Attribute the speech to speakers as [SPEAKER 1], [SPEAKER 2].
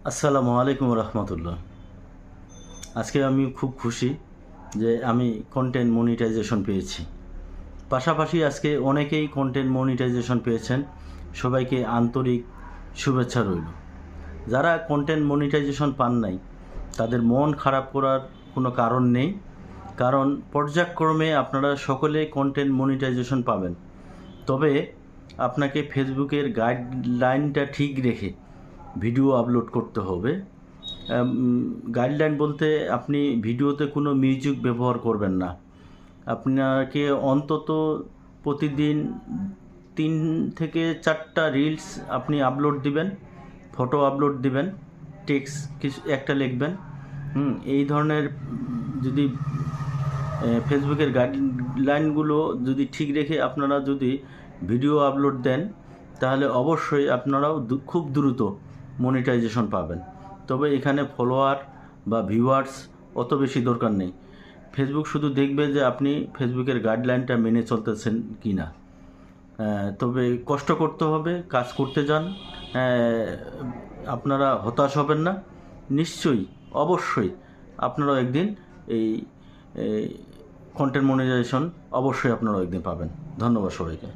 [SPEAKER 1] আসসালামু আলাইকুম রহমতুল্লাহ। আজকে আমি খুব খুশি যে আমি কন্টেন্ট মনিটাইজেশন পেয়েছি। পাশাপাশি আজকে অনেকেই কন্টেন্ট মনিটাইজেশন পেয়েছেন, সবাইকে আন্তরিক শুভেচ্ছা রইল। যারা কন্টেন্ট মনিটাইজেশন পান নাই তাদের মন খারাপ করার কোনো কারণ নেই, কারণ পর্যায়ক্রমে আপনারা সকলে কন্টেন্ট মনিটাইজেশন পাবেন। তবে আপনাকে ফেসবুকের গাইডলাইনটা ঠিক রেখে ভিডিও আপলোড করতে হবে। গাইডলাইন বলতে আপনি ভিডিওতে কোনো মিউজিক ব্যবহার করবেন না। আপনাকে অন্তত প্রতিদিন 3 থেকে 4টা রিলস আপনি আপলোড দিবেন, ফটো আপলোড দিবেন, টেক্সট কিছু একটা লিখবেন। এই ধরনের যদি ফেসবুকের গাইডলাইনগুলো যদি ঠিক রেখে আপনারা যদি ভিডিও আপলোড দেন, তাহলে অবশ্যই আপনারাও খুব দ্রুত মনিটাইজেশন পাবেন। তবে এখানে ফলোয়ার বা ভিউয়ার্স অত বেশি দরকার নেই। ফেসবুক শুধু দেখবে যে আপনি ফেসবুকের গাইডলাইনটা মেনে চলতেছেন কি না। তবে কষ্ট করতে হবে, কাজ করতে যান, আপনারা হতাশ হবেন না। নিশ্চয়ই, অবশ্যই আপনারাও একদিন এই কন্টেন্ট মনিটাইজেশন অবশ্যই আপনারাও একদিন পাবেন। ধন্যবাদ সবাইকে।